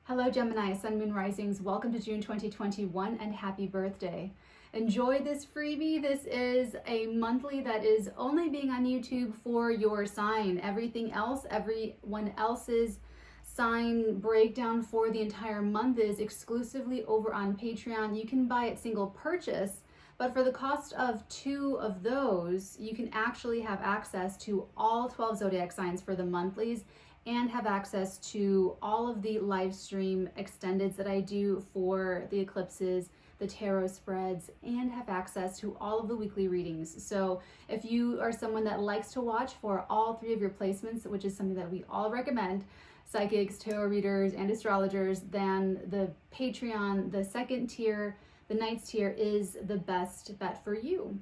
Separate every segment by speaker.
Speaker 1: Hello Gemini, Sun, Moon, Risings. Welcome to June 2021 and happy birthday. Enjoy this freebie. This is a monthly that is only being on YouTube for your sign. Everything else, everyone else's sign breakdown for the entire month is exclusively over on Patreon. You can buy it single purchase, but for the cost of 2 of those, you can actually have access to all 12 zodiac signs for the monthlies and have access to all of the live stream extendeds that I do for the eclipses, the tarot spreads, and have access to all of the weekly readings. So if you are someone that likes to watch for all 3 of your placements, which is something that we all recommend, psychics, tarot readers, and astrologers, then the Patreon, the second tier, the Knights tier is the best bet for you.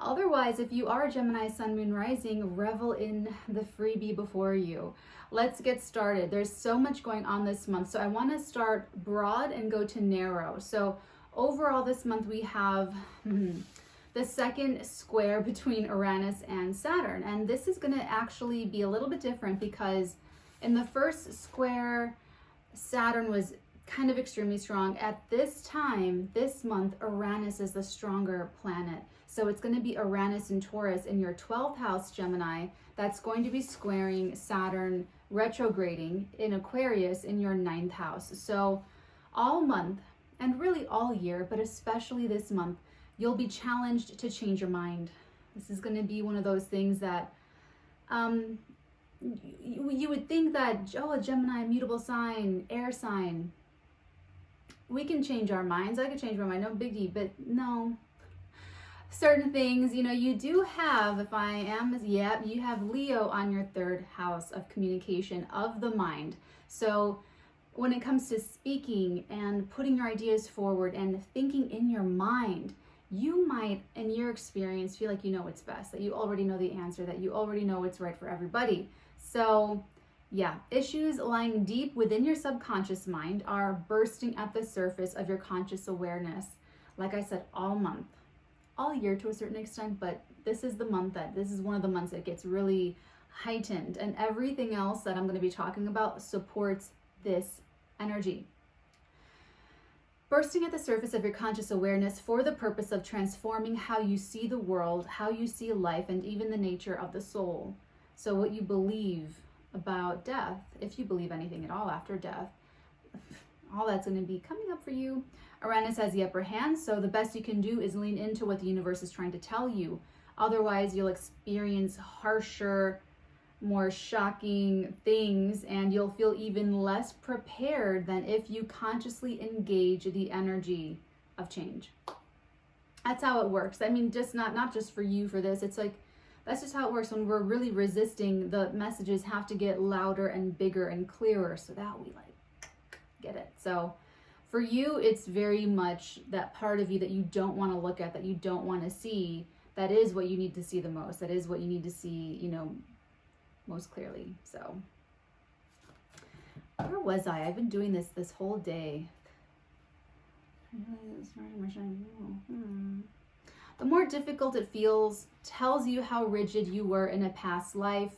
Speaker 1: Otherwise, if you are a Gemini, Sun, Moon, Rising, revel in the freebie before you. Let's get started. There's so much going on this month. So I want to start broad and go to narrow. So overall this month we have the second square between Uranus and Saturn. And this is going to actually be a little bit different because in the first square, Saturn was kind of extremely strong. At this time, this month, Uranus is the stronger planet. So it's going to be Uranus and Taurus in your 12th house, Gemini. That's going to be squaring Saturn retrograding in Aquarius in your 9th house. So all month, and really all year, but especially this month, you'll be challenged to change your mind. This is going to be one of those things that you would think that, oh, a Gemini, mutable sign, air sign, we can change our minds. I could change my mind, no biggie, but no. Certain things, you do have, you have Leo on your 3rd house of communication of the mind. So when it comes to speaking and putting your ideas forward and thinking in your mind, you might, in your experience, feel like you know what's best, that you already know the answer, that you already know what's right for everybody. So yeah, issues lying deep within your subconscious mind are bursting at the surface of your conscious awareness. Like I said, all month, all year to a certain extent, but this is one of the months that gets really heightened, and everything else that I'm going to be talking about supports this energy. Bursting at the surface of your conscious awareness for the purpose of transforming how you see the world, how you see life, and even the nature of the soul. So what you believe about death, if you believe anything at all after death, all that's going to be coming up for you. Uranus has the upper hand, so the best you can do is lean into what the universe is trying to tell you. Otherwise, you'll experience harsher, more shocking things, and you'll feel even less prepared than if you consciously engage the energy of change. That's how it works. I mean, just not just for you for this. It's like, that's just how it works. When we're really resisting, the messages have to get louder and bigger and clearer so that we get it. So for you, it's very much that part of you that you don't want to look at, that you don't want to see. That is what you need to see the most. That is what you need to see, most clearly. So where was I? I've been doing this whole day. The more difficult it feels tells you how rigid you were in a past life.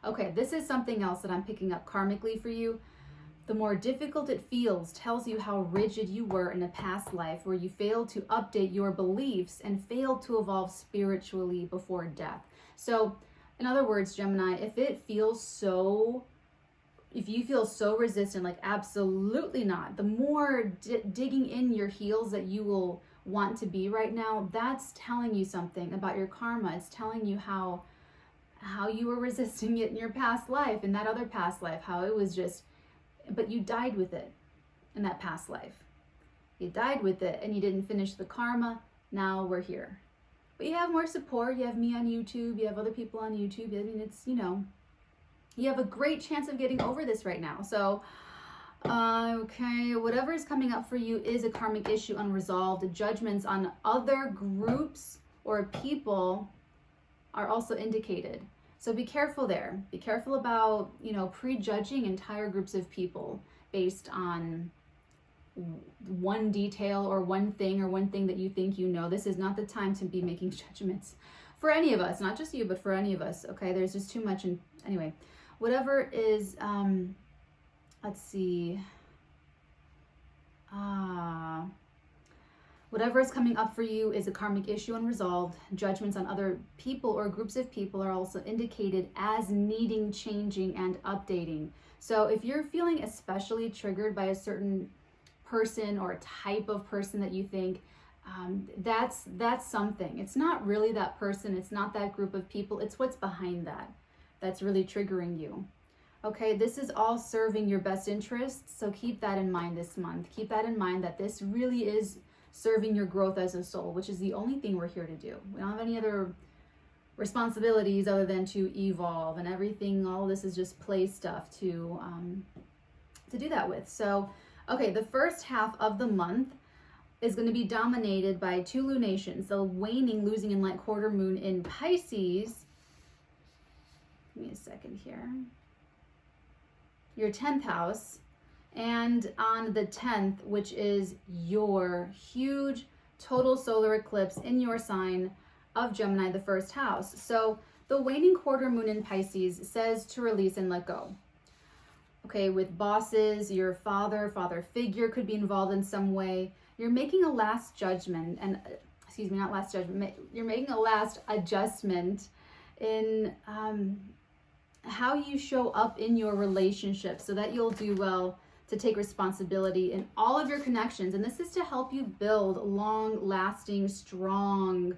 Speaker 1: Okay, this is something else that I'm picking up karmically for you. The more difficult it feels tells you how rigid you were in a past life where you failed to update your beliefs and failed to evolve spiritually before death. So, in other words, Gemini, if you feel so resistant, like absolutely not, the more digging in your heels that you will want to be right now, that's telling you something about your karma. It's telling you how you were resisting it in your past life, in that other past life, how it was just, but you died with it in that past life. You died with it and you didn't finish the karma. Now we're here. But you have more support. You have me on YouTube. You have other people on YouTube. I mean, it's, you have a great chance of getting over this right now. So, okay, whatever is coming up for you is a karmic issue unresolved. Judgments on other groups or people are also indicated. So be careful there. Be careful about, prejudging entire groups of people based on one detail or one thing that you think you know. This is not the time to be making judgments for any of us, not just you, but for any of us. Okay, there's just too much. And anyway, whatever is, let's see. Whatever is coming up for you is a karmic issue unresolved. Judgments on other people or groups of people are also indicated as needing changing and updating. So if you're feeling especially triggered by a certain person or a type of person that you think, that's something. It's not really that person. It's not that group of people. It's what's behind that that's really triggering you. Okay, this is all serving your best interests. So keep that in mind this month. Keep that in mind that this really is serving your growth as a soul, which is the only thing we're here to do. We don't have any other responsibilities other than to evolve, and everything, all this is just play stuff to do that with. So, okay, the first half of the month is going to be dominated by two lunations, the waning, losing in light quarter moon in Pisces. Give me a second here. Your 10th house. And on the 10th, which is your huge total solar eclipse in your sign of Gemini, the first house. So the waning quarter moon in Pisces says to release and let go. Okay, with bosses, your father figure could be involved in some way. You're making a last judgment, and excuse me, not last judgment, you're making a last adjustment in how you show up in your relationship so that you'll do well to take responsibility in all of your connections. And this is to help you build long-lasting, strong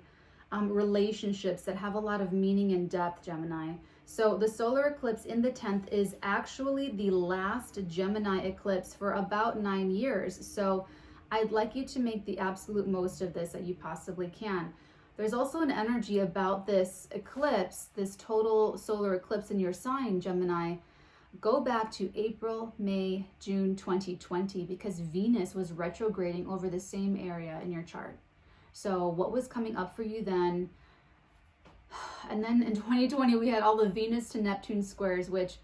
Speaker 1: relationships that have a lot of meaning and depth, Gemini. So the solar eclipse in the 10th is actually the last Gemini eclipse for about 9 years. So I'd like you to make the absolute most of this that you possibly can. There's also an energy about this eclipse, this total solar eclipse in your sign, Gemini. Go back to April, May, June 2020, because Venus was retrograding over the same area in your chart. So what was coming up for you then? And then in 2020, we had all the Venus to Neptune squares, which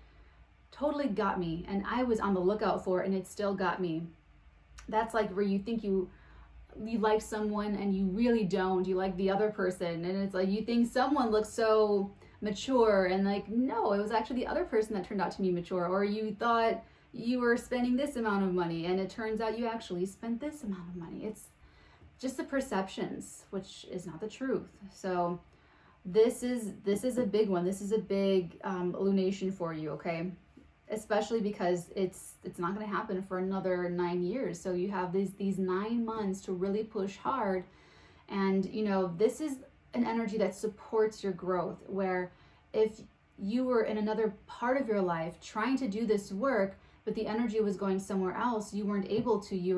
Speaker 1: totally got me. And I was on the lookout for it, and it still got me. That's like where you think you like someone and you really don't. You like the other person. And it's like you think someone looks so mature, and like, no, it was actually the other person that turned out to be mature. Or you thought you were spending this amount of money, and it turns out you actually spent this amount of money. It's just the perceptions, which is not the truth. So this is a big one. This is a big lunation for you, okay? Especially because it's not going to happen for another 9 years. So you have these 9 months to really push hard. And you know, this is an energy that supports your growth, where if you were in another part of your life trying to do this work, but the energy was going somewhere else, you weren't able to. You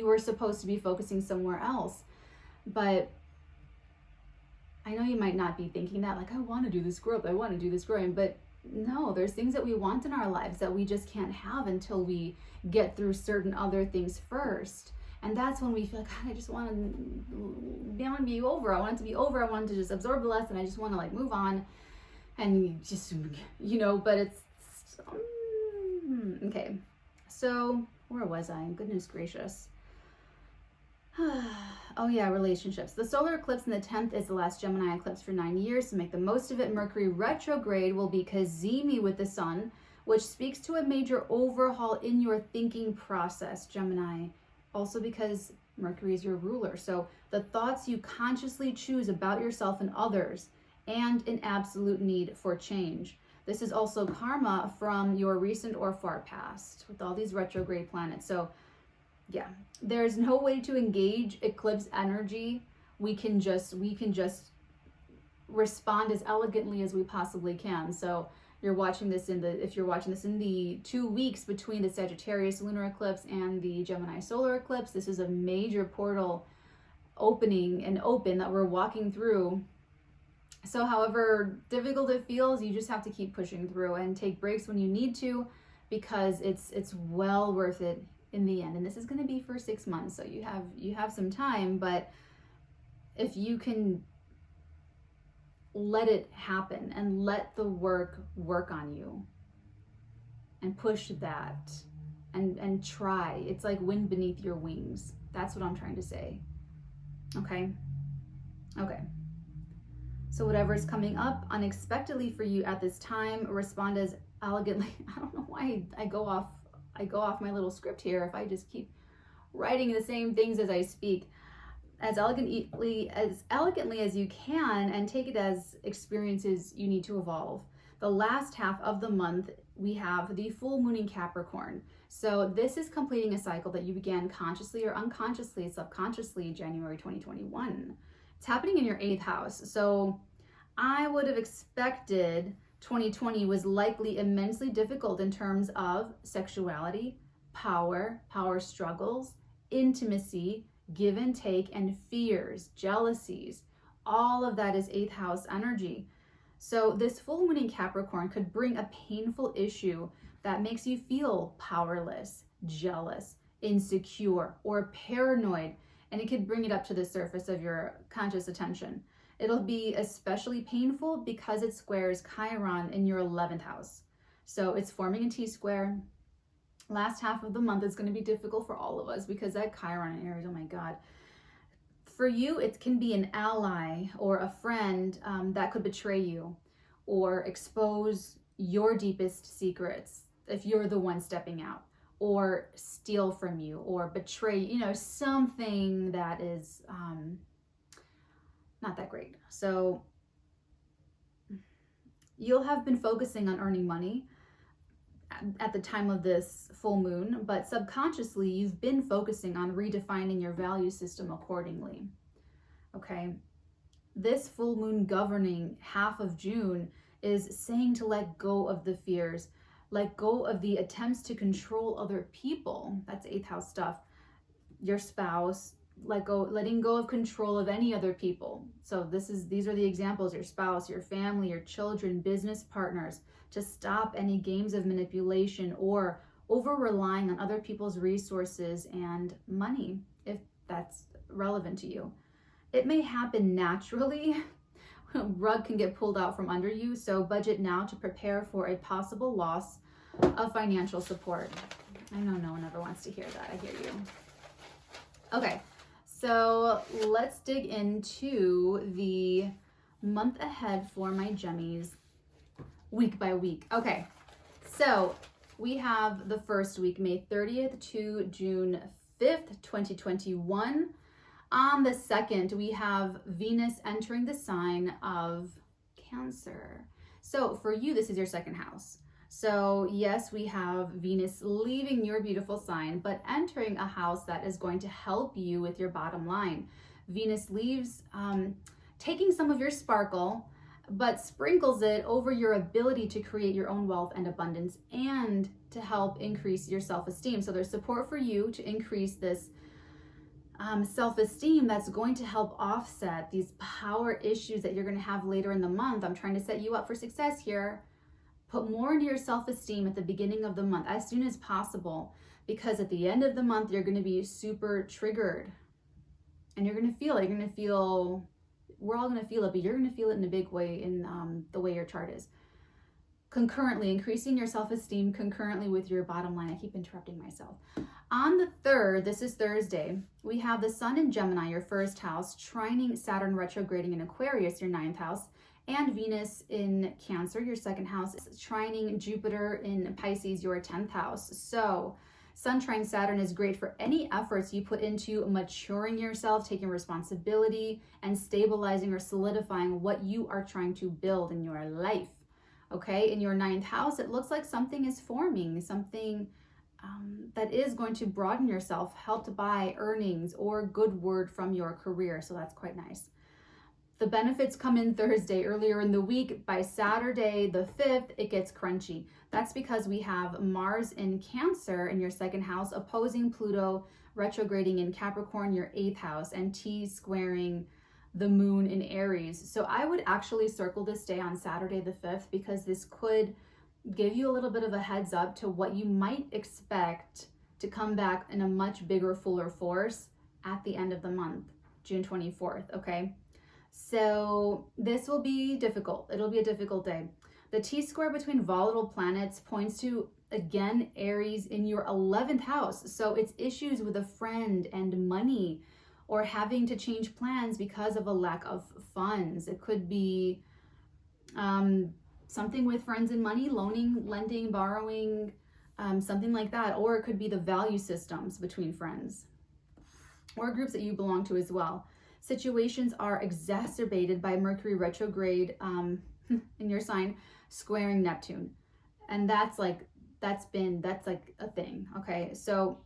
Speaker 1: were supposed to be focusing somewhere else. But I know you might not be thinking that, like, I want to do this growth, I want to do this growing, but no, there's things that we want in our lives that we just can't have until we get through certain other things first. And that's when we feel like, God, I just want to be over. I want it to be over. I want to just absorb the lesson. I just want to like move on and just, you know, but it's, okay. So where was I? Goodness gracious. Oh yeah, relationships. The solar eclipse in the 10th is the last Gemini eclipse for 9 years, so make the most of it. Mercury retrograde will be cazimi with the sun, which speaks to a major overhaul in your thinking process, Gemini. Also because Mercury is your ruler. So the thoughts you consciously choose about yourself and others, and an absolute need for change. This is also karma from your recent or far past with all these retrograde planets. So yeah, there's no way to engage eclipse energy. We can just respond as elegantly as we possibly can. So if you're watching this in the 2 weeks between the Sagittarius lunar eclipse and the Gemini solar eclipse, this is a major portal opening that we're walking through. So however difficult it feels, you just have to keep pushing through and take breaks when you need to, because it's well worth it in the end. And this is going to be for 6 months, so you have some time. But if you can let it happen and let the work on you and push that and try, it's like wind beneath your wings. That's what I'm trying to say. Okay. So whatever's coming up unexpectedly for you at this time, respond as elegantly. I don't know why I go off I go off my little script here if I just keep writing the same things as I speak, as elegantly as you can, and take it as experiences you need to evolve. The last half of the month, we have the full moon in Capricorn. So this is completing a cycle that you began consciously or unconsciously, subconsciously, January 2021. It's happening in your 8th house. So I would have expected 2020 was likely immensely difficult in terms of sexuality, power struggles, intimacy, give and take, and fears, jealousies. All of that is 8th house energy. So this full moon in Capricorn could bring a painful issue that makes you feel powerless, jealous, insecure, or paranoid, and it could bring it up to the surface of your conscious attention. It'll be especially painful because it squares Chiron in your 11th house. So it's forming a T-square. Last half of the month is going to be difficult for all of us because that Chiron in Aries, oh my God. For you, it can be an ally or a friend that could betray you or expose your deepest secrets if you're the one stepping out, or steal from you or betray, something that is not that great. So you'll have been focusing on earning money at the time of this full moon, but subconsciously you've been focusing on redefining your value system accordingly. Okay, this full moon governing half of June is saying to let go of the fears, let go of the attempts to control other people. That's 8th house stuff. Your spouse, letting go of control of any other people. So these are the examples: your spouse, your family, your children, business partners, to stop any games of manipulation or over relying on other people's resources and money, if that's relevant to you. It may happen naturally. Rug can get pulled out from under you, so budget now to prepare for a possible loss of financial support. I know no one ever wants to hear that. I hear you. Okay, so let's dig into the month ahead for my Gemmies, week by week. Okay, so we have the first week, May 30th to June 5th, 2021. On the 2nd, we have Venus entering the sign of Cancer. So for you, this is your 2nd house. So yes, we have Venus leaving your beautiful sign, but entering a house that is going to help you with your bottom line. Venus leaves, taking some of your sparkle, but sprinkles it over your ability to create your own wealth and abundance, and to help increase your self-esteem. So there's support for you to increase this self-esteem that's going to help offset these power issues that you're going to have later in the month. I'm trying to set you up for success here. Put more into your self-esteem at the beginning of the month as soon as possible, because at the end of the month, you're going to be super triggered and you're going to feel it. You're going to feel, we're all going to feel it, but you're going to feel it in a big way in the way your chart is. Concurrently, increasing your self-esteem concurrently with your bottom line. I keep interrupting myself. On the 3rd, this is Thursday, we have the Sun in Gemini, your 1st house, trining Saturn retrograding in Aquarius, your 9th house, and Venus in Cancer, your 2nd house, trining Jupiter in Pisces, your 10th house. So Sun trine Saturn is great for any efforts you put into maturing yourself, taking responsibility, and stabilizing or solidifying what you are trying to build in your life. Okay, in your 9th house, it looks like something is forming, something that is going to broaden yourself, helped by earnings or good word from your career. So that's quite nice. The benefits come in Thursday, earlier in the week. By Saturday, the 5th, it gets crunchy. That's because we have Mars in Cancer in your 2nd house, opposing Pluto, retrograding in Capricorn, your 8th house, and T-squaring the moon in Aries. So I would actually circle this day on Saturday the 5th, because this could give you a little bit of a heads up to what you might expect to come back in a much bigger, fuller force at the end of the month, June 24th, okay? So this will be difficult. It'll be a difficult day. The T-square between volatile planets points to, again, Aries in your 11th house. So it's issues with a friend and money, or having to change plans because of a lack of funds. It could be something with friends and money, loaning, lending, borrowing, something like that. Or it could be the value systems between friends or groups that you belong to as well. Situations are exacerbated by Mercury retrograde in your sign squaring Neptune. And that's like a thing, okay? So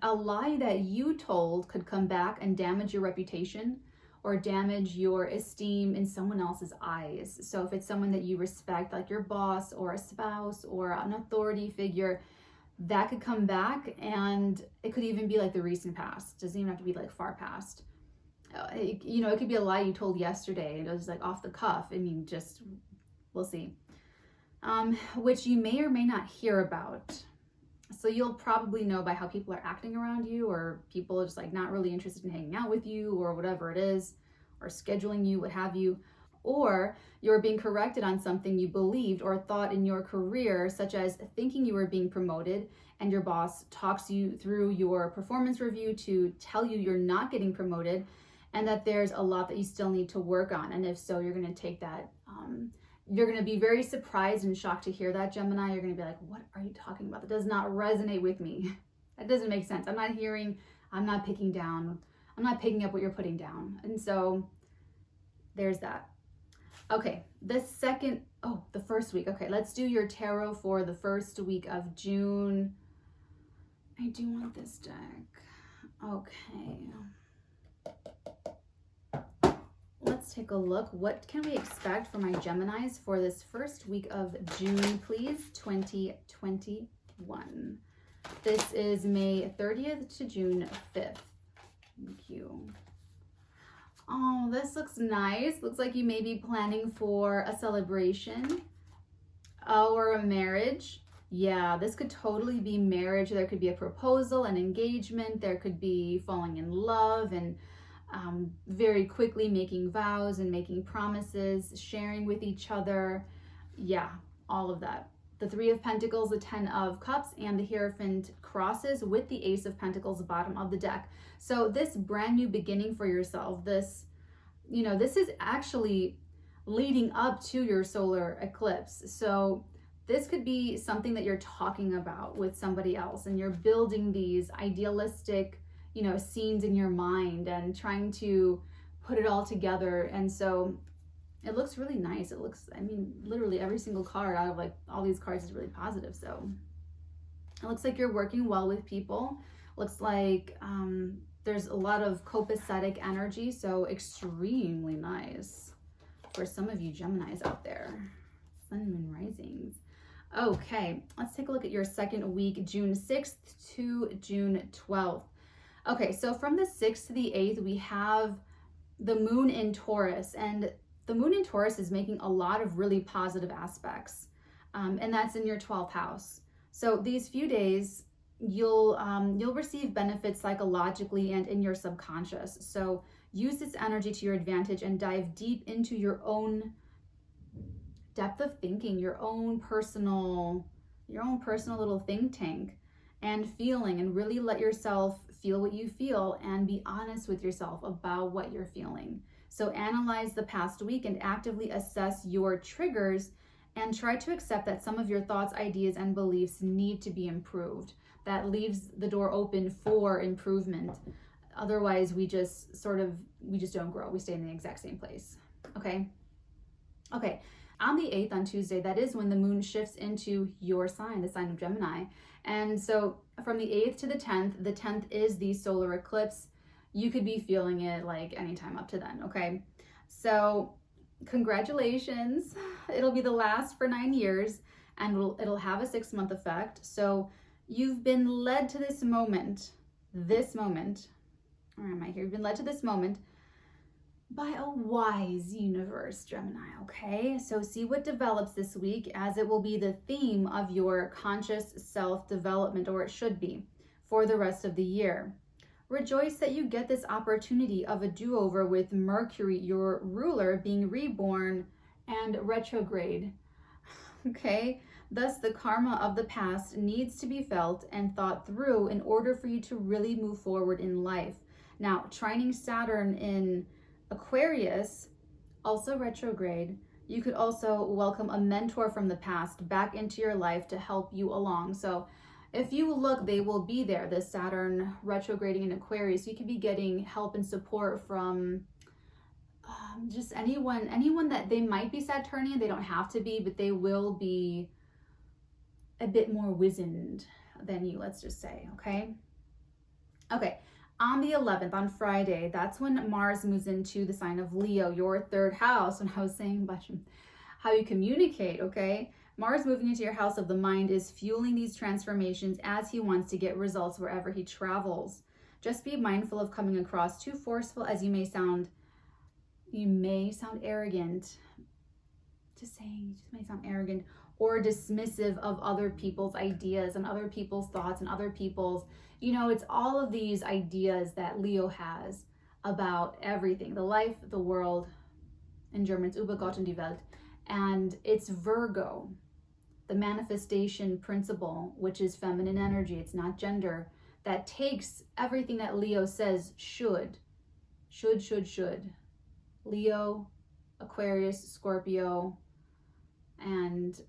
Speaker 1: a lie that you told could come back and damage your reputation or damage your esteem in someone else's eyes. So if it's someone that you respect, like your boss or a spouse or an authority figure, that could come back, and it could even be like the recent past. It doesn't even have to be like far past. It could be a lie you told yesterday. It was like off the cuff. I mean, just, we'll see. Which you may or may not hear about. So you'll probably know by how people are acting around you, or people are just like not really interested in hanging out with you, or whatever it is, or scheduling you, what have you. Or you're being corrected on something you believed or thought in your career, such as thinking you were being promoted, and your boss talks you through your performance review to tell you you're not getting promoted and that there's a lot that you still need to work on. And if so, you're going to take that. You're going to be very surprised and shocked to hear that, Gemini. You're going to be like, what are you talking about? That does not resonate with me. That doesn't make sense. I'm not picking up what you're putting down. And so there's that. Okay, the first week. Okay, let's do your tarot for the first week of June. I do want this deck. Okay. Let's take a look. What can we expect from my Geminis for this first week of June, please? 2021. This is May 30th to June 5th. Thank you. Oh, this looks nice. Looks like you may be planning for a celebration or a marriage. Yeah, this could totally be marriage. There could be a proposal, an engagement. There could be falling in love and very quickly making vows and making promises, sharing with each other. Yeah, all of that. The Three of Pentacles, the Ten of Cups, and the Hierophant crosses with the Ace of Pentacles, bottom of the deck. So this brand new beginning for yourself, this is actually leading up to your solar eclipse. So this could be something that you're talking about with somebody else, and you're building these idealistic, scenes in your mind and trying to put it all together. And so it looks really nice. It looks, literally every single card out of like all these cards is really positive. So it looks like you're working well with people. Looks like there's a lot of copacetic energy. So extremely nice for some of you Geminis out there. Sun, Moon, Risings. Okay, let's take a look at your second week, June 6th to June 12th. Okay, so from the 6th to the 8th, we have the moon in Taurus, and the moon in Taurus is making a lot of really positive aspects, and that's in your 12th house. So these few days, you'll receive benefits psychologically and in your subconscious. So use this energy to your advantage and dive deep into your own depth of thinking, your own personal little think tank and feeling, and really let yourself feel what you feel and be honest with yourself about what you're feeling. So analyze the past week and actively assess your triggers, and try to accept that some of your thoughts, ideas, and beliefs need to be improved. That leaves the door open for improvement. Otherwise, we just don't grow. We stay in the exact same place. Okay. On the 8th, on Tuesday, that is when the moon shifts into your sign, the sign of Gemini. And so from the 8th to the 10th is the solar eclipse. You could be feeling it like anytime up to then, okay? So congratulations. It'll be the last for 9 years, and it'll have a 6-month effect. So you've been led to this moment. Where am I here? You've been led to this moment by a wise universe, Gemini, okay? So see what develops this week, as it will be the theme of your conscious self-development, or it should be, for the rest of the year. Rejoice that you get this opportunity of a do-over with Mercury, your ruler, being reborn and retrograde, okay? Thus, the karma of the past needs to be felt and thought through in order for you to really move forward in life. Now, trining Saturn in Aquarius, also retrograde, you could also welcome a mentor from the past back into your life to help you along. So if you look, they will be there. This Saturn retrograding in Aquarius, you could be getting help and support from just anyone that they might be Saturnian. They don't have to be, but they will be a bit more wizened than you, let's just say. Okay. On the 11th, on Friday, that's when Mars moves into the sign of Leo, your third house. When I was saying about how you communicate, okay? Mars moving into your house of the mind is fueling these transformations as he wants to get results wherever he travels. Just be mindful of coming across too forceful as you may sound arrogant. Just saying, you just may sound arrogant or dismissive of other people's ideas and other people's thoughts and other people's, it's all of these ideas that Leo has about everything, the life, the world. In German, it's über Gott und die Welt. And it's Virgo, the manifestation principle, which is feminine energy. It's not gender. That takes everything that Leo says should. Leo, Aquarius, Scorpio, and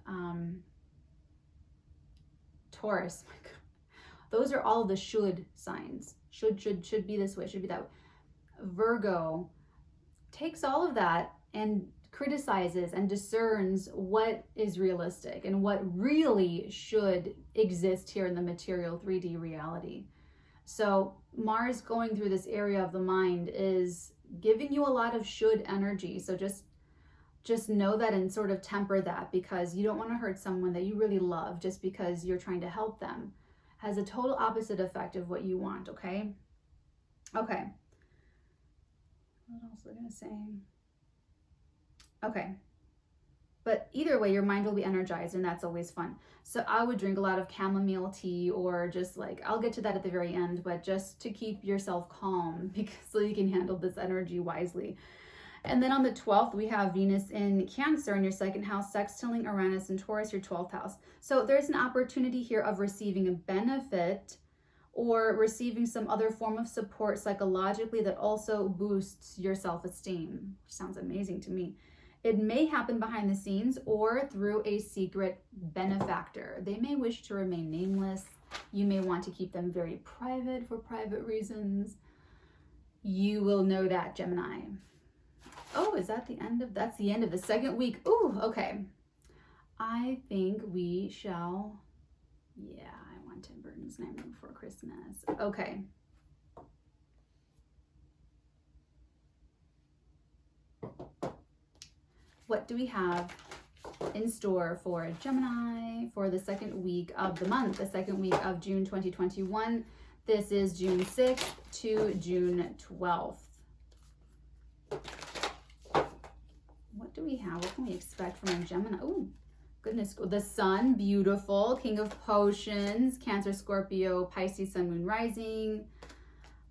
Speaker 1: Taurus. My God. Those are all the should signs. Should be this way, should be that way. Virgo takes all of that and criticizes and discerns what is realistic and what really should exist here in the material 3D reality. So Mars going through this area of the mind is giving you a lot of should energy. So just know that and sort of temper that, because you don't want to hurt someone that you really love just because you're trying to help them. Has a total opposite effect of what you want, okay? Okay. What else was I going to say? Okay. But either way, your mind will be energized, and that's always fun. So I would drink a lot of chamomile tea, or just I'll get to that at the very end, but just to keep yourself calm, because so you can handle this energy wisely. And then on the 12th, we have Venus in Cancer in your second house, sextiling Uranus in Taurus, your 12th house. So there's an opportunity here of receiving a benefit or receiving some other form of support psychologically that also boosts your self-esteem, which sounds amazing to me. It may happen behind the scenes or through a secret benefactor. They may wish to remain nameless. You may want to keep them very private for private reasons. You will know that, Gemini. Oh, is that that's the end of the second week. Ooh, okay. I think we shall, I want Tim Burton's Nightmare Before Christmas. Okay. What do we have in store for Gemini for the second week of the month, the second week of June 2021? This is June 6th to June 12th. What do we have? What can we expect from Gemini? Oh, goodness. The Sun, beautiful. King of Potions, Cancer, Scorpio, Pisces, Sun, Moon, Rising.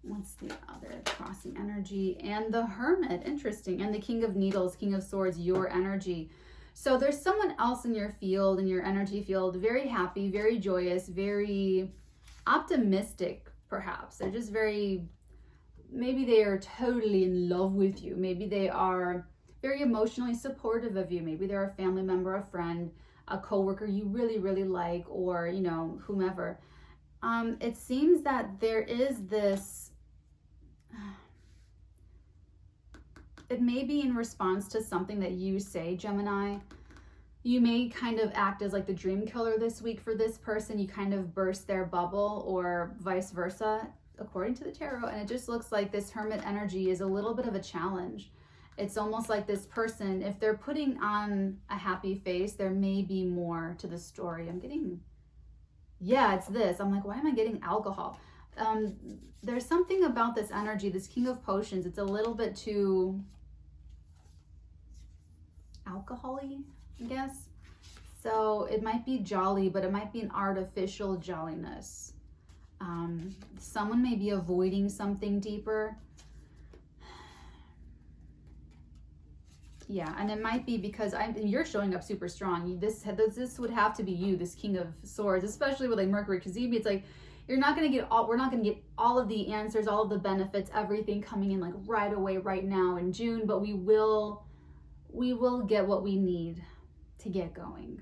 Speaker 1: What's the other crossing energy? And the Hermit, interesting. And the King of Needles, King of Swords, your energy. So there's someone else in your field, in your energy field, very happy, very joyous, very optimistic, perhaps. They're just maybe they are totally in love with you. Maybe they are very emotionally supportive of you. Maybe they're a family member, a friend, a coworker you really, really like, or, whomever. It seems that there is this, it may be in response to something that you say, Gemini. You may kind of act as the dream killer this week for this person. You kind of burst their bubble, or vice versa, according to the tarot. And it just looks like this Hermit energy is a little bit of a challenge. It's almost like this person, if they're putting on a happy face, there may be more to the story. It's this. I'm like, why am I getting alcohol? There's something about this energy, this King of Potions. It's a little bit too alcohol-y, I guess. So it might be jolly, but it might be an artificial jolliness. Someone may be avoiding something deeper. Yeah, and it might be because you're showing up super strong. This would have to be you, this King of Swords, especially with Mercury, because it's we're not going to get all of the answers, all of the benefits, everything coming in right away, right now in June, but we will get what we need to get going,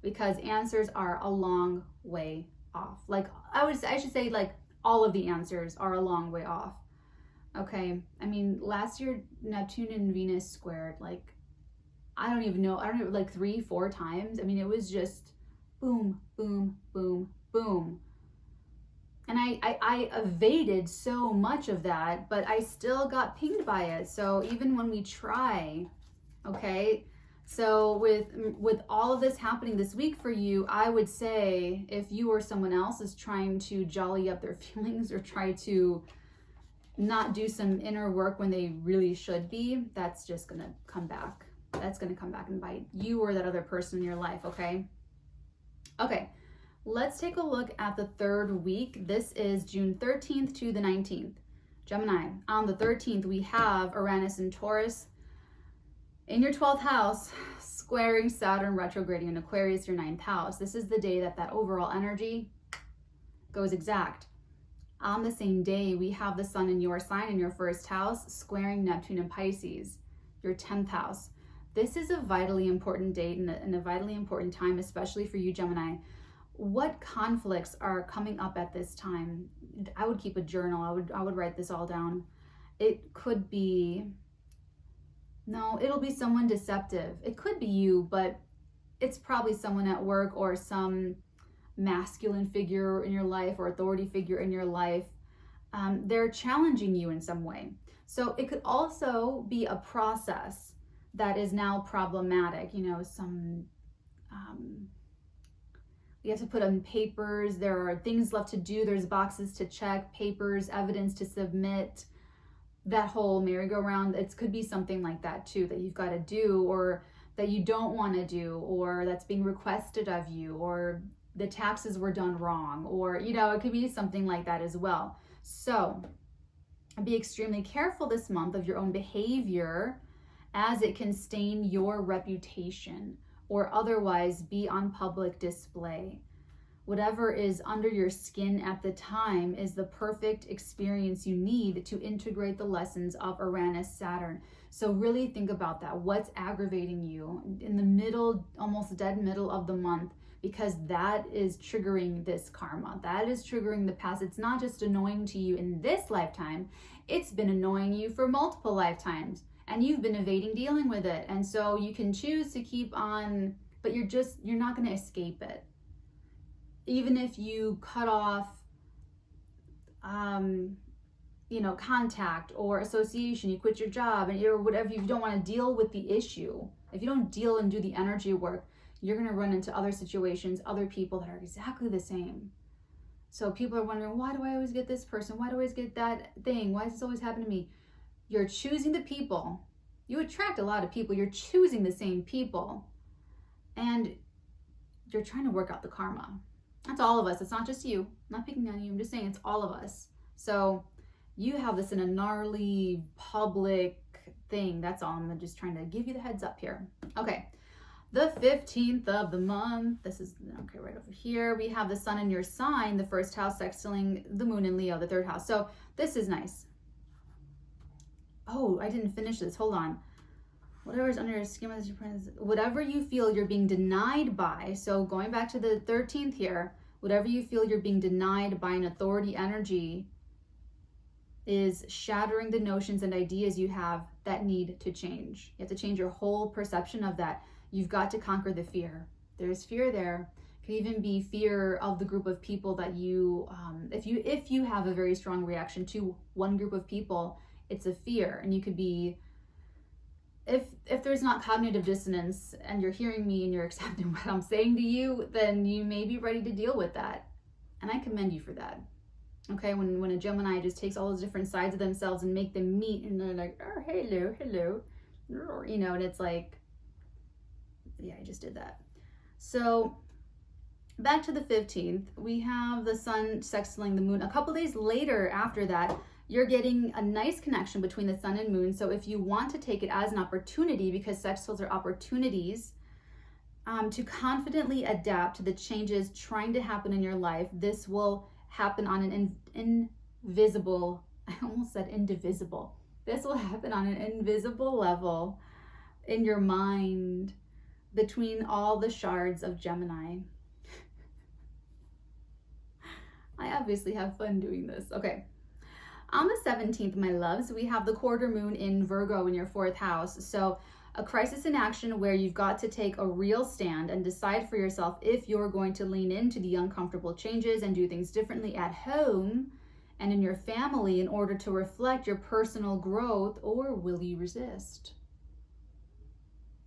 Speaker 1: because answers are a long way off. Like I should say like all of the answers are a long way off. Okay. I mean, last year Neptune and Venus squared like, I don't even know, like 3-4 times. I mean, it was just boom, boom, boom, boom. And I evaded so much of that, but I still got pinged by it. So even when we try, okay, so with all of this happening this week for you, I would say if you or someone else is trying to jolly up their feelings or try to not do some inner work when they really should be, that's just gonna come back. That's gonna come back and bite you or that other person in your life, okay? Okay, let's take a look at the third week. This is June 13th to the 19th. Gemini, on the 13th, we have Uranus and Taurus in your 12th house, squaring Saturn retrograding in Aquarius, your 9th house. This is the day that overall energy goes exact. On the same day, we have the sun in your sign in your first house, squaring Neptune and Pisces, your 10th house. This is a vitally important date and a vitally important time, especially for you, Gemini. What conflicts are coming up at this time? I would keep a journal. I would write this all down. It could be, no, it'll be someone deceptive. It could be you, but it's probably someone at work or some masculine figure in your life or authority figure in your life. They're challenging you in some way. So it could also be a process that is now problematic. You know, some you have to put on papers, there are things left to do, there's boxes to check, papers, evidence to submit, that whole merry-go-round. It could be something like that too, that you've got to do or that you don't want to do, or that's being requested of you, or the taxes were done wrong, or, you know, it could be something like that as well. So be extremely careful this month of your own behavior, as it can stain your reputation or otherwise be on public display. Whatever is under your skin at the time is the perfect experience you need to integrate the lessons of Uranus, Saturn. So really think about that. What's aggravating you in the middle, almost dead middle of the month? Because that is triggering this karma. That is triggering the past. It's not just annoying to you in this lifetime. It's been annoying you for multiple lifetimes. And you've been evading dealing with it. And so you can choose to keep on, but you're not going to escape it. Even if you cut off, contact or association, you quit your job and or whatever, you don't want to deal with the issue. If you don't deal and do the energy work, you're going to run into other situations, other people that are exactly the same. So people are wondering, why do I always get this person? Why do I always get that thing? Why does this always happen to me? You're choosing the people. You attract a lot of people. You're choosing the same people. And you're trying to work out the karma. That's all of us. It's not just you. I'm not picking on you. I'm just saying it's all of us. So you have this in a gnarly public thing. That's all. I'm just trying to give you the heads up here. Okay. The 15th of the month. This is, okay, right over here. We have the sun in your sign, the first house sextiling the moon in Leo, the third house. So this is nice. Oh, I didn't finish this. Hold on. Whatever is under your skin, whatever you feel you're being denied by. So going back to the 13th here, whatever you feel you're being denied by an authority energy is shattering the notions and ideas you have that need to change. You have to change your whole perception of that. You've got to conquer the fear. There's fear there. It could even be fear of the group of people that you, if you have a very strong reaction to one group of people, it's a fear. And you could be, if there's not cognitive dissonance and you're hearing me and you're accepting what I'm saying to you, then you may be ready to deal with that. And I commend you for that. Okay, when a Gemini just takes all those different sides of themselves and make them meet and they're like, oh, hello, you know, and it's like, yeah, I just did that. So back to the 15th, we have the sun sextiling the moon. A couple days later after that, you're getting a nice connection between the sun and moon. So if you want to take it as an opportunity, because sextiles are opportunities, to confidently adapt to the changes trying to happen in your life, this will happen on an invisible, I almost said indivisible. This will happen on an invisible level in your mind between all the shards of Gemini. obviously have fun doing this. Okay. On the 17th, my loves, we have the quarter moon in Virgo in your 4th house. So a crisis in action where you've got to take a real stand and decide for yourself if you're going to lean into the uncomfortable changes and do things differently at home and in your family in order to reflect your personal growth, or will you resist?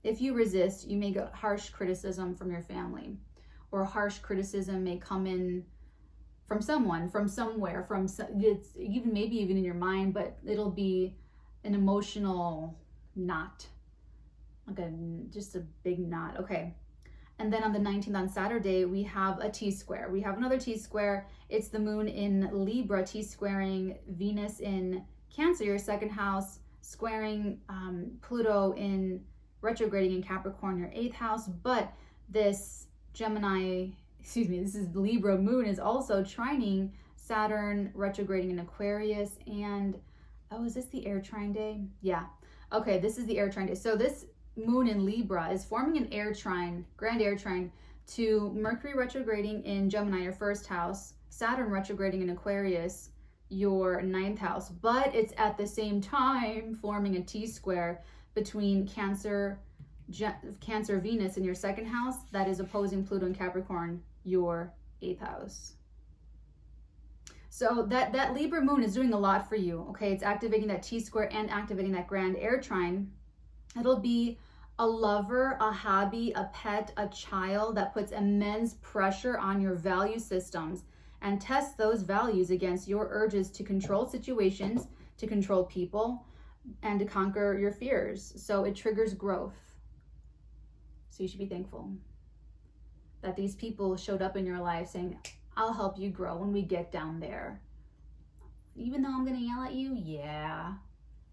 Speaker 1: If you resist, you may get harsh criticism from your family, or harsh criticism may come in from someone, from somewhere, it's even maybe even in your mind, but it'll be an emotional knot, like just a big knot. Okay. And then on the 19th, on Saturday, we have a T-square. We have another T-square. It's the moon in Libra, T-squaring Venus in Cancer, your 2nd house, squaring Pluto in retrograding in Capricorn, your 8th house. But this this is Libra moon is also trining Saturn retrograding in Aquarius. And, oh, is this the air trine day? Yeah. Okay, this is the air trine day. So this moon in Libra is forming an air trine, grand air trine, to Mercury retrograding in Gemini, your 1st house, Saturn retrograding in Aquarius, your 9th house. But it's at the same time forming a T-square between Cancer Venus in your 2nd house that is opposing Pluto and Capricorn, your 8th house. So that Libra moon is doing a lot for you. Okay, it's activating that T-square and activating that grand air trine. It'll be a lover, a hobby, a pet, a child that puts immense pressure on your value systems and tests those values against your urges to control situations, to control people, and to conquer your fears. So it triggers growth. So you should be thankful that these people showed up in your life saying, I'll help you grow when we get down there. Even though I'm going to yell at you? Yeah.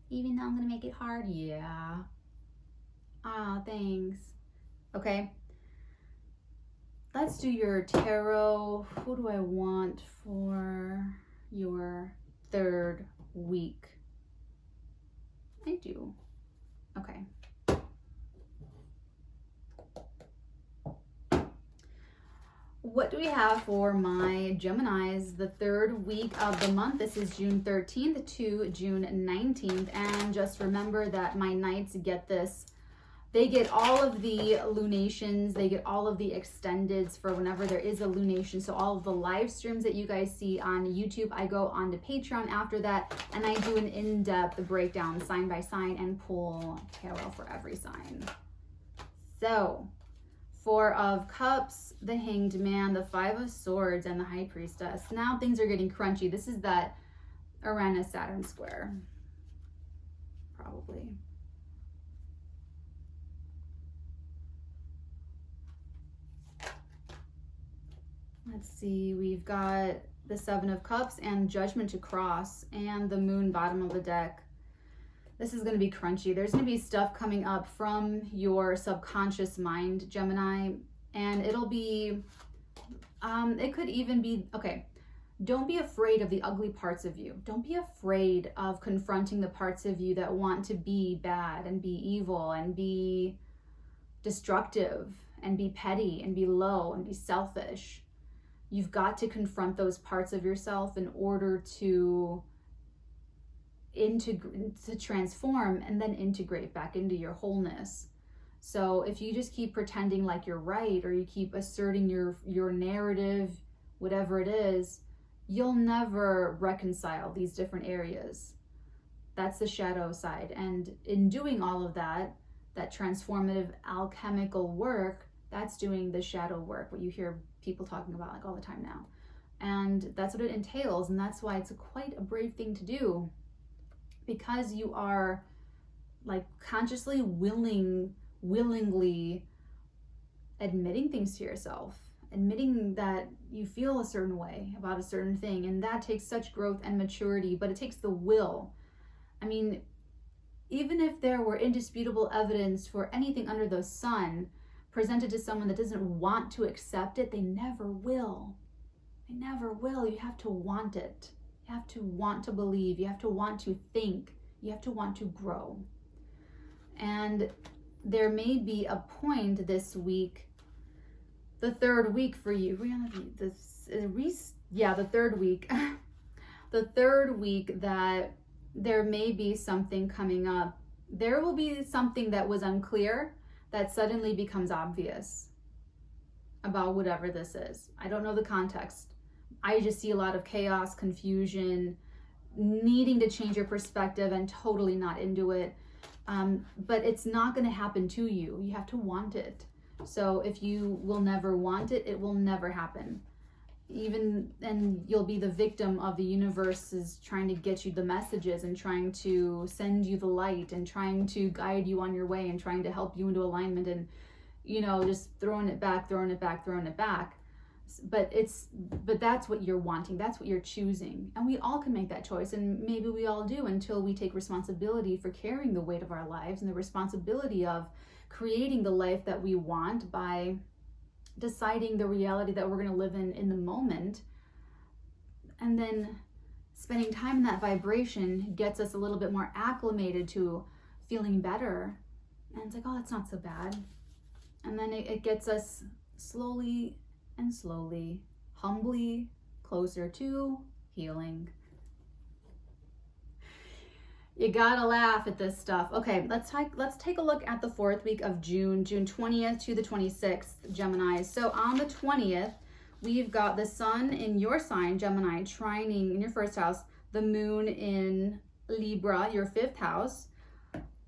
Speaker 1: Even though I'm going to make it hard? Yeah. Ah, thanks. Okay. Let's do your tarot. Who do I want for your 3rd week? I do. Okay. What do we have for my Geminis the 3rd week of the month? This is June 13th to June 19th. And just remember that my nights get this. They get all of the lunations. They get all of the extendeds for whenever there is a lunation. So all of the live streams that you guys see on YouTube, I go on to Patreon after that, and I do an in-depth breakdown sign by sign and pull tarot for every sign. So 4 of Cups, the Hanged Man, the 5 of Swords, and the High Priestess. Now things are getting crunchy. This is that Uranus-Saturn square, probably. Let's see, we've got the 7 of Cups and Judgment to cross and the Moon bottom of the deck. This is going to be crunchy. There's going to be stuff coming up from your subconscious mind, Gemini, and it'll be, it could even be, okay, don't be afraid of the ugly parts of you. Don't be afraid of confronting the parts of you that want to be bad and be evil and be destructive and be petty and be low and be selfish. You've got to confront those parts of yourself in order to transform and then integrate back into your wholeness. So if you just keep pretending like you're right, or you keep asserting your narrative, whatever it is, you'll never reconcile these different areas. That's the shadow side. And in doing all of that transformative alchemical work, that's doing the shadow work, what you hear people talking about like all the time now. And that's what it entails. And that's why it's quite a brave thing to do, because you are like consciously willingly admitting things to yourself, admitting that you feel a certain way about a certain thing. And that takes such growth and maturity, but it takes the will. I mean, even if there were indisputable evidence for anything under the sun presented to someone that doesn't want to accept it, they never will. They never will. You have to want it. You have to want to believe. You have to want to think. You have to want to grow. And there may be a point this week, the 3rd week for you, yeah, the third week, the third week that there may be something coming up. There will be something that was unclear that suddenly becomes obvious about whatever this is. I don't know the context. I just see a lot of chaos, confusion, needing to change your perspective and totally not into it. But it's not going to happen to you. You have to want it. So if you will never want it, it will never happen. And you'll be the victim of the universe is trying to get you the messages and trying to send you the light and trying to guide you on your way and trying to help you into alignment and, just throwing it back. But that's what you're wanting. That's what you're choosing. And we all can make that choice. And maybe we all do until we take responsibility for carrying the weight of our lives and the responsibility of creating the life that we want by deciding the reality that we're going to live in the moment. And then spending time in that vibration gets us a little bit more acclimated to feeling better. And it's like, oh, that's not so bad. And then it gets us slowly, humbly closer to healing. You gotta laugh at this stuff. Okay, let's take a look at the fourth week of June 20th to the 26th, Gemini. So on the 20th, we've got the sun in your sign, Gemini, trining in your first house, the moon in Libra, your fifth house.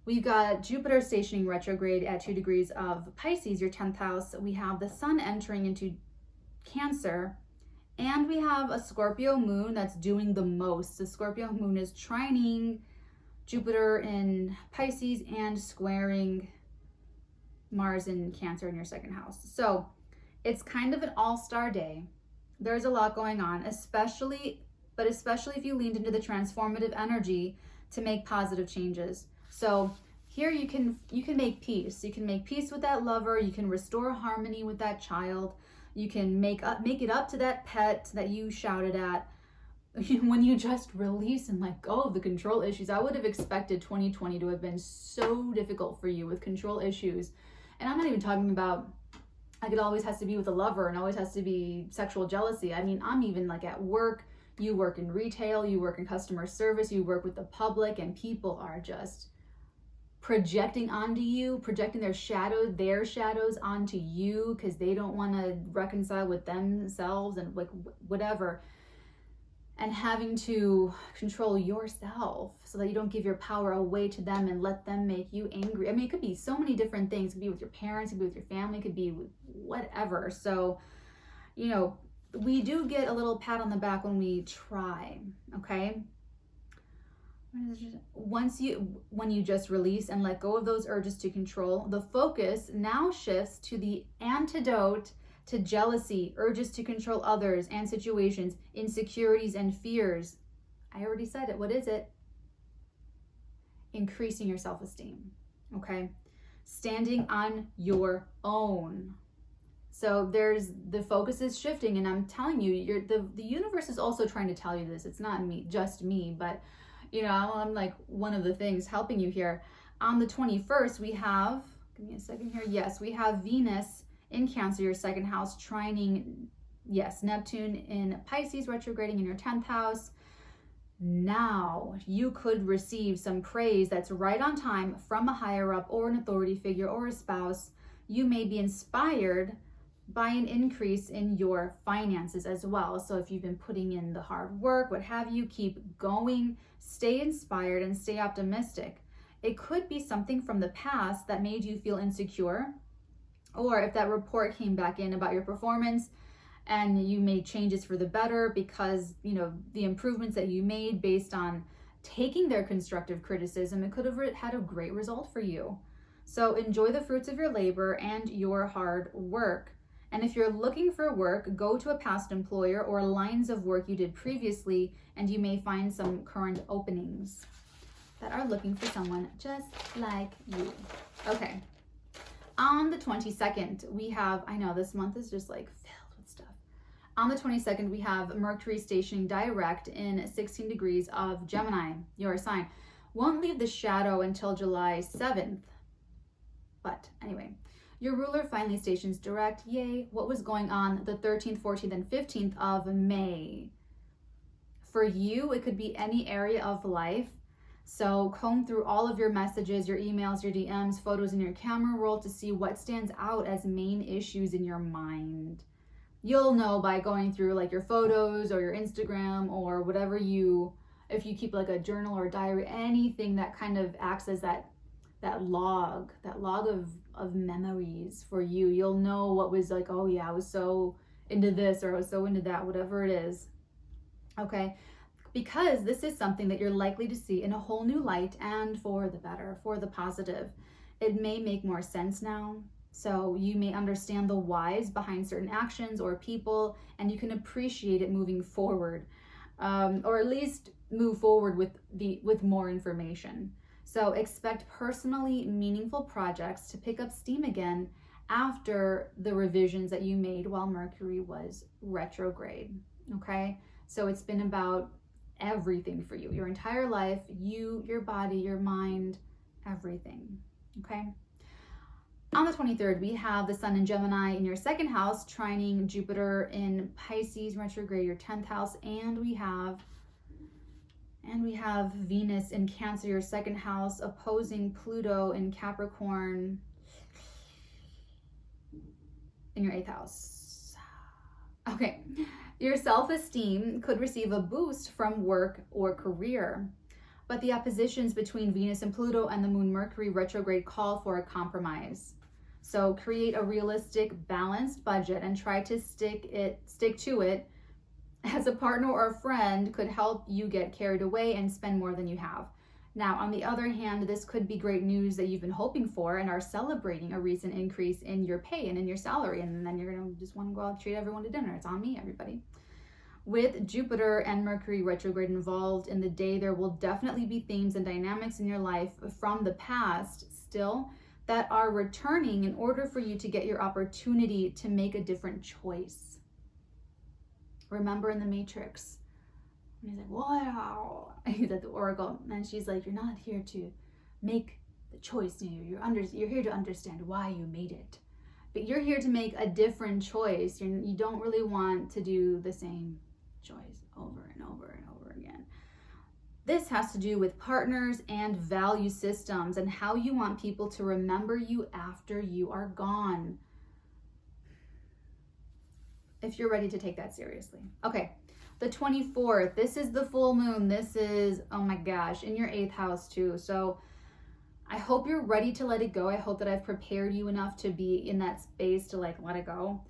Speaker 1: We've got Jupiter stationing retrograde at 2 degrees of Pisces, your 10th house. We have the sun entering into Cancer, and we have a Scorpio moon that's doing the most. The Scorpio moon is trining Jupiter in Pisces and squaring Mars in Cancer in your second house. So it's kind of an all-star day. There's a lot going on, especially if you leaned into the transformative energy to make positive changes. So here you can make peace. You can make peace with that lover. You can restore harmony with that child. You can make it up to that pet that you shouted at. When you just release and let go of the control issues. I would have expected 2020 to have been so difficult for you with control issues. And I'm not even talking about like it always has to be with a lover and always has to be sexual jealousy. I mean, I'm even like at work. You work in retail, you work in customer service, you work with the public, and people are just projecting onto you, projecting their shadows onto you because they don't want to reconcile with themselves and like whatever. And having to control yourself so that you don't give your power away to them and let them make you angry. I mean, it could be so many different things. It could be with your parents, it could be with your family, it could be with whatever. So, we do get a little pat on the back when we try, okay? When you just release and let go of those urges to control, the focus now shifts to the antidote to jealousy, urges to control others and situations, insecurities and fears. I already said it. What is it? Increasing your self-esteem, okay? Standing on your own. So the focus is shifting, and I'm telling you, the universe is also trying to tell you this. It's not just me, but I'm like one of the things helping you here. On the 21st, we have, give me a second here. Yes, we have Venus in Cancer, your second house, trining, yes, Neptune in Pisces, retrograding in your 10th house. Now you could receive some praise that's right on time from a higher up or an authority figure or a spouse. You may be inspired by an increase in your finances as well. So if you've been putting in the hard work, what have you, keep going, stay inspired and stay optimistic. It could be something from the past that made you feel insecure, or if that report came back in about your performance and you made changes for the better because, the improvements that you made based on taking their constructive criticism, it could have had a great result for you. So enjoy the fruits of your labor and your hard work. And if you're looking for work, go to a past employer or lines of work you did previously, and you may find some current openings that are looking for someone just like you. Okay. On the 22nd, we have, I know this month is just like filled with stuff. On the 22nd, we have Mercury stationing direct in 16 degrees of Gemini, your sign. Won't leave the shadow until July 7th. But anyway, Your ruler finally stations direct. Yay. What was going on the 13th, 14th, and 15th of May? For you, it could be any area of life. So comb through all of your messages, your emails, your DMs, photos in your camera roll to see what stands out as main issues in your mind. You'll know by going through like your photos or your Instagram or whatever if you keep like a journal or a diary, anything that kind of acts as that log of memories for you. You'll know what was like, oh yeah, I was so into this or I was so into that, whatever it is. Okay, because this is something that you're likely to see in a whole new light and for the better, for the positive. It may make more sense now. So you may understand the whys behind certain actions or people, and you can appreciate it moving forward, or at least move forward with more information. So expect personally meaningful projects to pick up steam again after the revisions that you made while Mercury was retrograde. Okay, so it's been about everything for you, your entire life, your body, your mind, everything. Okay. On the 23rd, we have the Sun in Gemini in your second house, trining Jupiter in Pisces retrograde, your 10th house, and we have Venus in Cancer, your second house, opposing Pluto in Capricorn in your 8th house. Okay, your self-esteem could receive a boost from work or career, but the oppositions between Venus and Pluto and the Moon Mercury retrograde call for a compromise. So create a realistic, balanced budget and try to stick to it, as a partner or a friend could help you get carried away and spend more than you have. Now, on the other hand, this could be great news that you've been hoping for and are celebrating a recent increase in your pay and in your salary, and then you're going to just want to go out and treat everyone to dinner. It's on me, everybody. With Jupiter and Mercury retrograde involved in the day, there will definitely be themes and dynamics in your life from the past still that are returning in order for you to get your opportunity to make a different choice. Remember in the Matrix, and he's like, wow, he's at the Oracle, and she's like, you're not here to make the choice, you're here to understand why you made it, but you're here to make a different choice. You don't really want to do the same choice over and over and over again. This has to do with partners and value systems and how you want people to remember you after you are gone, if you're ready to take that seriously. Okay, the 24th, this is the full moon. This is, oh my gosh, in your 8th house too. So I hope you're ready to let it go. I hope that I've prepared you enough to be in that space to like let it go.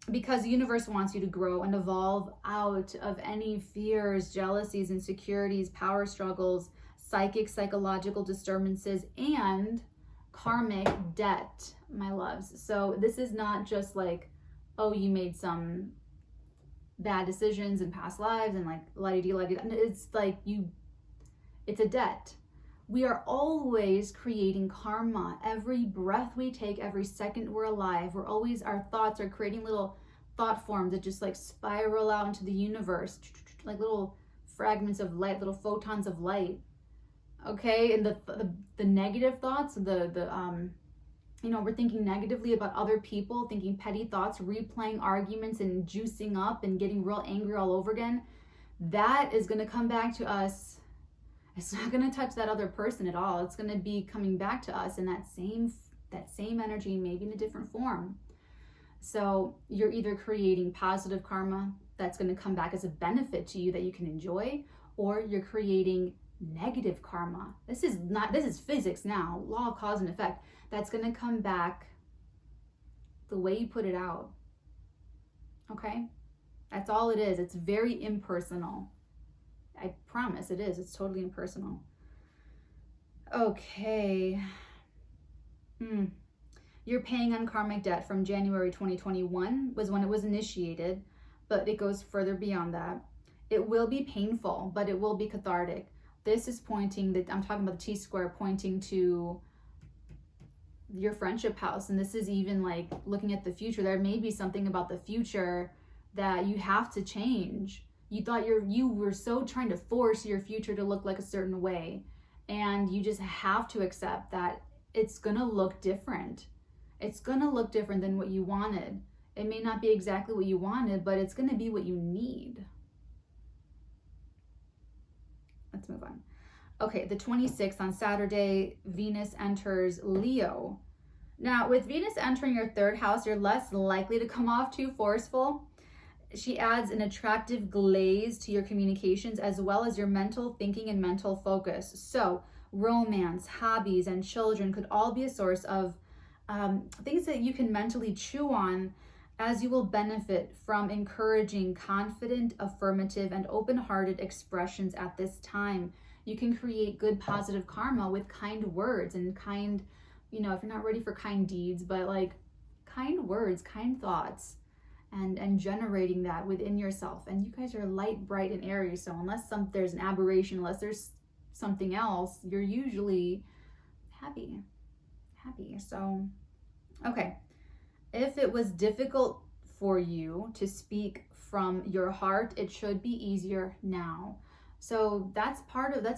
Speaker 1: Because the universe wants you to grow and evolve out of any fears, jealousies, insecurities, power struggles, psychological disturbances, and karmic debt, my loves. So this is not just like, oh, you made some bad decisions in past lives and like la-di-di. It's like it's a debt. We are always creating karma. Every breath we take, every second we're alive, our thoughts are creating little thought forms that just like spiral out into the universe, like little fragments of light, little photons of light. Okay, and the negative thoughts, we're thinking negatively about other people, thinking petty thoughts, replaying arguments and juicing up and getting real angry all over again. That is going to come back to us. It's not going to touch that other person at all. It's going to be coming back to us in that same energy, maybe in a different form. So you're either creating positive karma that's going to come back as a benefit to you that you can enjoy, or you're creating negative karma. This is physics now, law of cause and effect. That's going to come back the way you put it out. Okay? That's all it is. It's very impersonal. I promise it is. It's totally impersonal. Okay. You're paying on karmic debt from January 2021 was when it was initiated, but it goes further beyond that. It will be painful, but it will be cathartic. This is pointing that I'm talking about the T-square, pointing to your friendship house. And this is even like looking at the future. There may be something about the future that you have to change. You thought you were so trying to force your future to look like a certain way, and you just have to accept that it's gonna look different. It's gonna look different than what you wanted. It may not be exactly what you wanted, but it's gonna be what you need. Let's move on. Okay, the 26th on Saturday, Venus enters Leo. Now, with Venus entering your third house, you're less likely to come off too forceful. She adds an attractive glaze to your communications as well as your mental thinking and mental focus. So, romance, hobbies, and children could all be a source of things that you can mentally chew on, as you will benefit from encouraging confident, affirmative, and open-hearted expressions at this time. You can create good, positive karma with kind words and kind, if you're not ready for kind deeds, but like kind words, kind thoughts, and generating that within yourself. And you guys are light, bright, and airy, so unless there's an aberration, unless there's something else, you're usually happy. So, okay. If it was difficult for you to speak from your heart, it should be easier now. So that's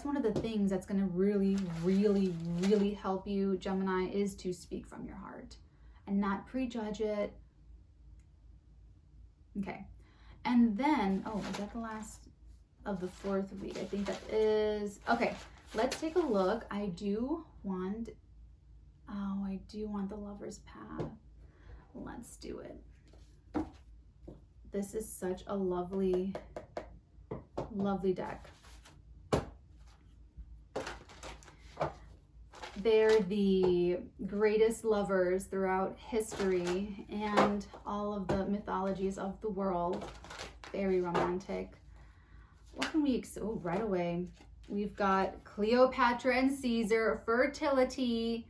Speaker 1: one of the things that's going to really, really, really help you, Gemini, is to speak from your heart and not prejudge it. Okay. And then, is that the last of the fourth week? I think that is. Okay. Let's take a look. I do want the Lover's Path. Let's do it. This is such a lovely, lovely deck. They're the greatest lovers throughout history and all of the mythologies of the world. Very romantic. What can we, right away, we've got Cleopatra and Caesar, fertility,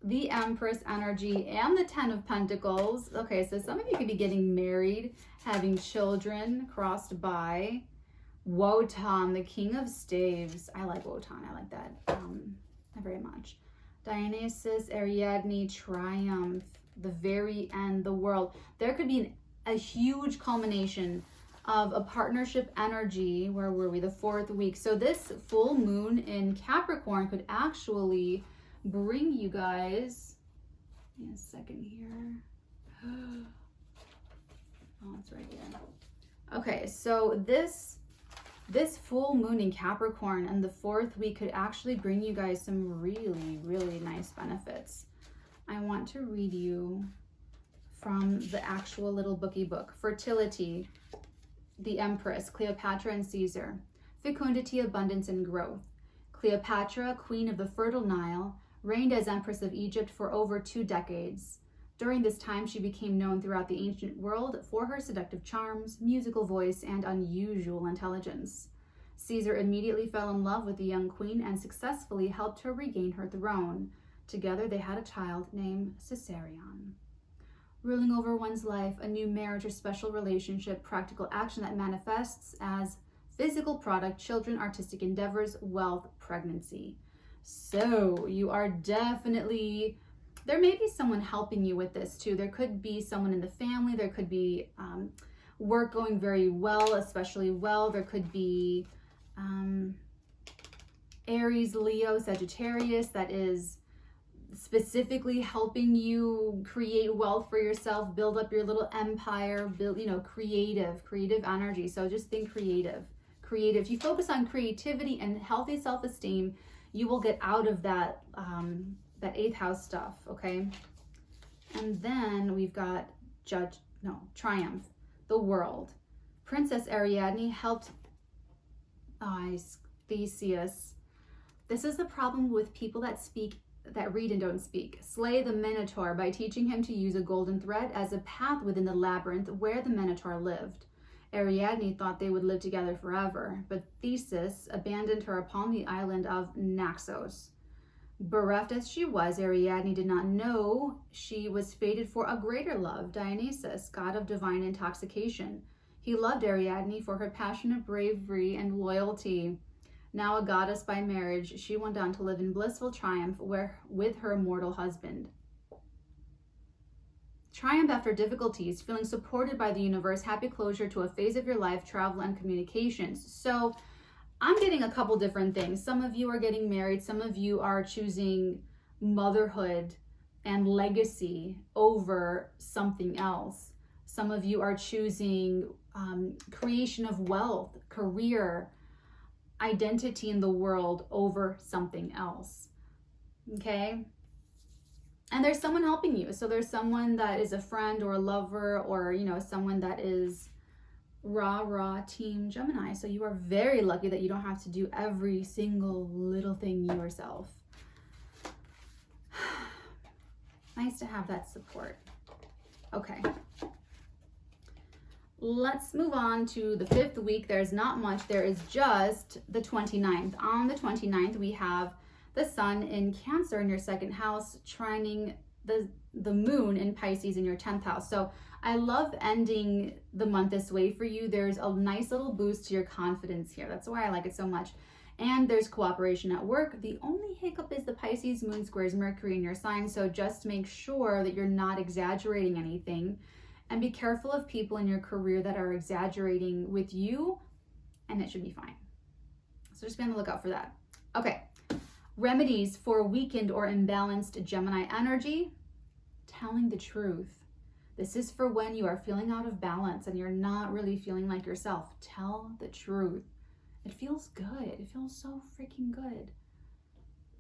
Speaker 1: the Empress energy, and the Ten of Pentacles. Okay, so some of you could be getting married, having children crossed by. Wotan, the King of Staves. I like Wotan. I like that very much. Dionysus, Ariadne, Triumph, the very end, the world. There could be a huge culmination of a partnership energy. Where were we? The fourth week. So this full moon in Capricorn could actually bring you guys, give me a second here. Oh, it's right here. Okay, so this full moon in Capricorn and the fourth week could actually bring you guys some really, really nice benefits. I want to read you from the actual little bookie book. Fertility, the Empress, Cleopatra and Caesar. Fecundity, abundance, and growth. Cleopatra, queen of the fertile Nile, reigned as Empress of Egypt for over 2 decades. During this time, she became known throughout the ancient world for her seductive charms, musical voice, and unusual intelligence. Caesar immediately fell in love with the young queen and successfully helped her regain her throne. Together, they had a child named Caesarion. Ruling over one's life, a new marriage or special relationship, practical action that manifests as physical product, children, artistic endeavors, wealth, pregnancy. So you are definitely, there may be someone helping you with this too. There could be someone in the family. There could be work going very well, especially well. There could be Aries, Leo, Sagittarius that is specifically helping you create wealth for yourself, build up your little empire, build, creative energy. So just think creative. If you focus on creativity and healthy self-esteem, you will get out of that that 8th house stuff, okay? And then we've got Triumph, the world. Princess Ariadne helped Theseus. This is the problem with people that read and don't speak. Slay the Minotaur by teaching him to use a golden thread as a path within the labyrinth where the Minotaur lived. Ariadne thought they would live together forever, but Theseus abandoned her upon the island of Naxos. Bereft as she was, Ariadne did not know she was fated for a greater love, Dionysus, god of divine intoxication. He loved Ariadne for her passionate bravery and loyalty. Now a goddess by marriage, she went on to live in blissful triumph with her mortal husband. Triumph after difficulties, feeling supported by the universe, happy closure to a phase of your life, travel and communications. So I'm getting a couple different things. Some of you are getting married. Some of you are choosing motherhood and legacy over something else. Some of you are choosing creation of wealth, career, identity in the world over something else. Okay? And there's someone helping you. So there's someone that is a friend or a lover, or, you know, someone that is rah team Gemini. So you are very lucky that you don't have to do every single little thing yourself. Nice to have that support. Okay. Let's move on to the 5th week. There's not much. There is just the 29th. On the 29th, we have the sun in Cancer in your 2nd house, trining the moon in Pisces in your 10th house. So I love ending the month this way for you. There's a nice little boost to your confidence here. That's why I like it so much. And there's cooperation at work. The only hiccup is the Pisces moon squares Mercury in your sign. So just make sure that you're not exaggerating anything, and be careful of people in your career that are exaggerating with you, and it should be fine. So just be on the lookout for that. Okay. Remedies for weakened or imbalanced Gemini energy. Telling the truth. This is for when you are feeling out of balance and you're not really feeling like yourself. Tell the truth. It feels good. It feels so freaking good.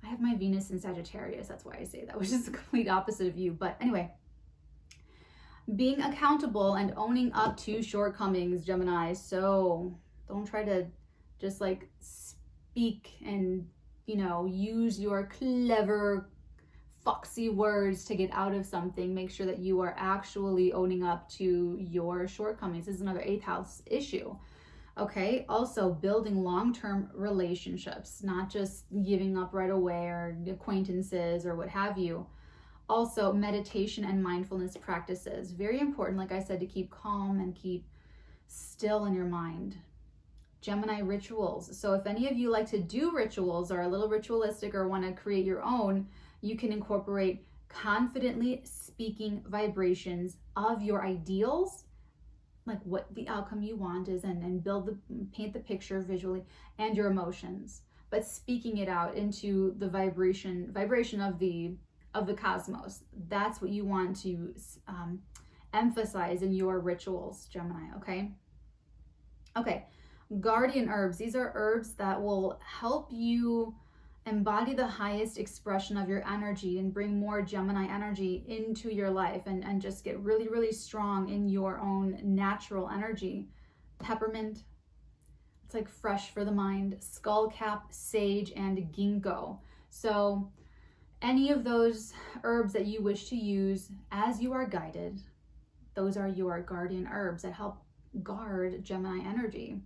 Speaker 1: I have my Venus in Sagittarius. That's why I say that, which is the complete opposite of you. But anyway, being accountable and owning up to shortcomings, Gemini. So don't try to just like speak and, you know, use your clever, foxy words to get out of something. Make sure that you are actually owning up to your shortcomings. This is another 8th house issue. Okay. Also building long-term relationships, not just giving up right away, or acquaintances or what have you. Also meditation and mindfulness practices. Very important, like I said, to keep calm and keep still in your mind. Gemini rituals. So if any of you like to do rituals, or a little ritualistic, or want to create your own, you can incorporate confidently speaking vibrations of your ideals, like what the outcome you want is, and paint the picture visually, and your emotions, but speaking it out into the vibration of the cosmos. That's what you want to emphasize in your rituals, Gemini. Okay. Guardian herbs. These are herbs that will help you embody the highest expression of your energy and bring more Gemini energy into your life, and just get really, really strong in your own natural energy. Peppermint, it's like fresh for the mind. Skullcap, sage, and ginkgo. So any of those herbs that you wish to use as you are guided, those are your guardian herbs that help guard Gemini energy.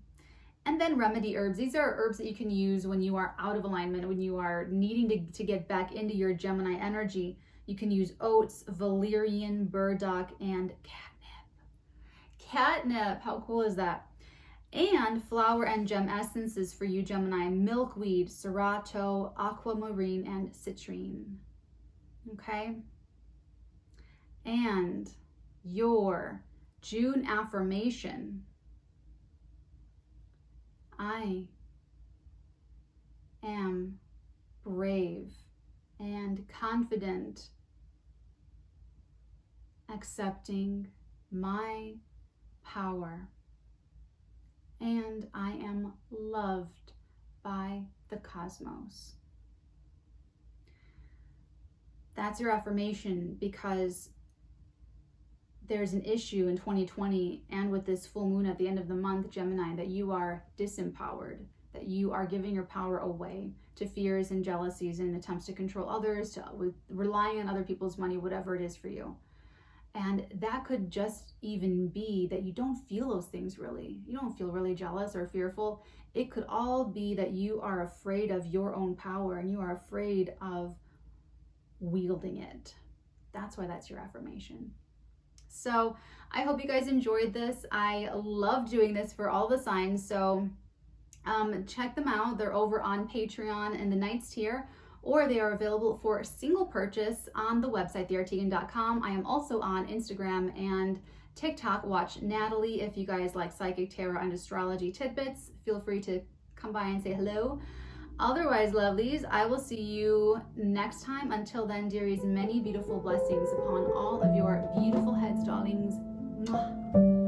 Speaker 1: And then remedy herbs. These are herbs that you can use when you are out of alignment, when you are needing to get back into your Gemini energy. You can use oats, valerian, burdock, and catnip. Catnip, how cool is that? And flower and gem essences for you, Gemini. Milkweed, Serato, aquamarine, and citrine. Okay? And your June affirmation. I am brave and confident, accepting my power, and I am loved by the cosmos. That's your affirmation, because there's an issue in 2020 and with this full moon at the end of the month, Gemini, that you are disempowered, that you are giving your power away to fears and jealousies and attempts to control others, with relying on other people's money, whatever it is for you. And that could just even be that you don't feel those things really. You don't feel really jealous or fearful. It could all be that you are afraid of your own power and you are afraid of wielding it. That's why that's your affirmation. So I hope you guys enjoyed this. I love doing this for all the signs. So check them out. They're over on Patreon in the Knights tier, or they are available for a single purchase on the website, theartigan.com. I am also on Instagram and TikTok. Watch Natalie. If you guys like psychic, tarot, and astrology tidbits, feel free to come by and say hello. Otherwise, lovelies, I will see you next time. Until then, dearies, many beautiful blessings upon all of your beautiful heads, darlings. Mwah.